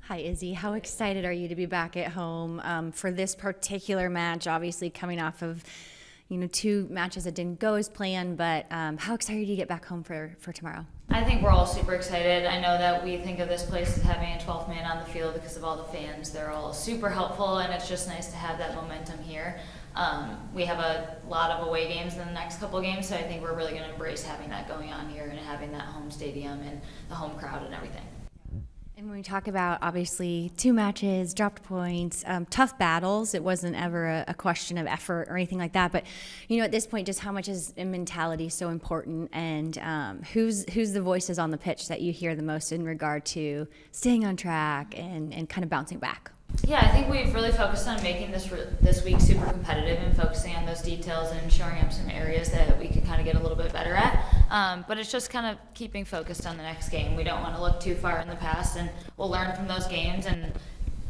Hi, Izzy. How excited are you to be back at home for this particular match? Obviously, coming off of two matches that didn't go as planned, but how excited are you to get back home for tomorrow? I think we're all super excited. I know that we think of this place as having a 12th man on the field because of all the fans. They're all super helpful, and it's just nice to have that momentum here. We have a lot of away games in the next couple of games, so I think we're really going to embrace having that going on here and having that home stadium and the home crowd and everything. And when we talk about, obviously, two matches, dropped points, tough battles, it wasn't ever a question of effort or anything like that. But, at this point, just how much is mentality so important, and who's the voices on the pitch that you hear the most in regard to staying on track and kind of bouncing back? Yeah, I think we've really focused on making this week super competitive and focusing on those details and showing up some areas that we could kind of get a little bit better at. But it's just kind of keeping focused on the next game. We don't want to look too far in the past, and we'll learn from those games. And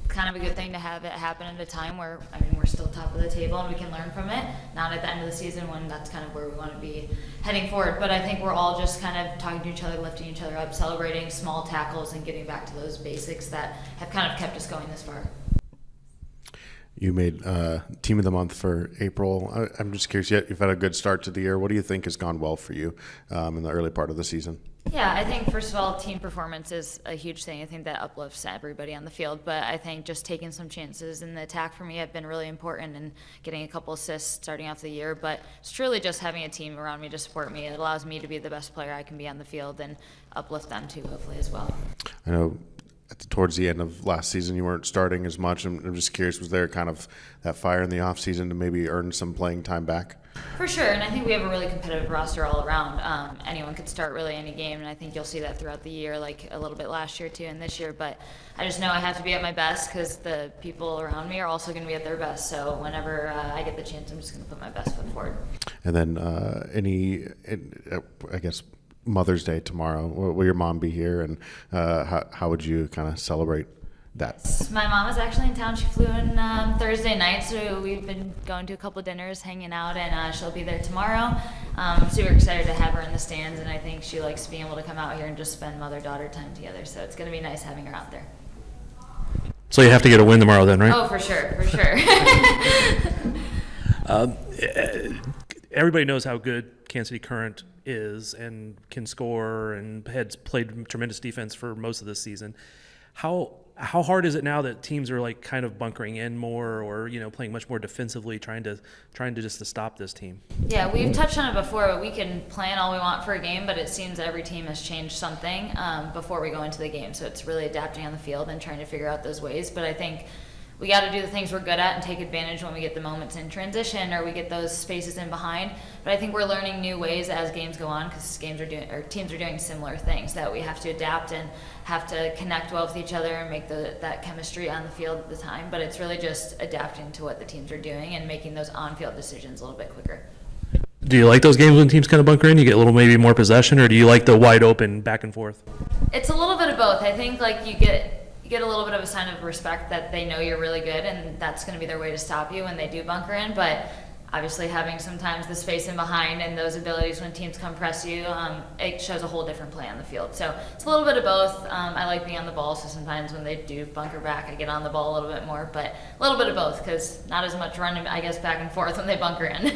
kind of a good thing to have it happen at a time where, we're still top of the table and we can learn from it. Not at the end of the season when that's kind of where we want to be heading forward. But I think we're all just kind of talking to each other, lifting each other up, celebrating small tackles, and getting back to those basics that have kind of kept us going this far. You made Team of the Month for April. I'm just curious, you've had a good start to the year. What do you think has gone well for you in the early part of the season? Yeah, I think, first of all, team performance is a huge thing. I think that uplifts everybody on the field. But I think just taking some chances in the attack for me have been really important, and getting a couple assists starting off the year. But it's truly just having a team around me to support me. It allows me to be the best player I can be on the field and uplift them too, hopefully, as well. I know towards the end of last season you weren't starting as much. I'm just curious, was there kind of that fire in the off season to maybe earn some playing time back? For sure, and I think we have a really competitive roster all around. Anyone could start really any game, and I think you'll see that throughout the year, like a little bit last year too and this year. But I just know I have to be at my best because the people around me are also going to be at their best. So whenever I get the chance, I'm just going to put my best foot forward. And then I guess Mother's Day tomorrow, will your mom be here, and how would you kind of celebrate that? My mom is actually in town. She flew in Thursday night, so we've been going to a couple dinners, hanging out, and she'll be there tomorrow. I'm super excited to have her in the stands, and I think she likes being able to come out here and just spend mother-daughter time together, so it's going to be nice having her out there. So you have to get a win tomorrow then, right? Oh, for sure. Everybody knows how good Kansas City Current is and can score, and has played tremendous defense for most of this season. How hard is it now that teams are like kind of bunkering in more, or playing much more defensively, trying to just to stop this team? Yeah, we've touched on it before, but we can plan all we want for a game, but it seems every team has changed something before we go into the game. So it's really adapting on the field and trying to figure out those ways. But I think we got to do the things we're good at and take advantage when we get the moments in transition or we get those spaces in behind. But I think we're learning new ways as games go on, because teams are doing similar things, that we have to adapt and have to connect well with each other and make that chemistry on the field at the time. But it's really just adapting to what the teams are doing and making those on-field decisions a little bit quicker. Do you like those games when teams kind of bunker in? You get a little maybe more possession, or do you like the wide open back and forth? It's a little bit of both. I think you get a little bit of a sign of respect that they know you're really good, and that's going to be their way to stop you when they do bunker in. But obviously having sometimes the space in behind and those abilities when teams come press you, it shows a whole different play on the field. So it's a little bit of both. I like being on the ball, so sometimes when they do bunker back, I get on the ball a little bit more, but a little bit of both, because not as much running, I guess, back and forth when they bunker in.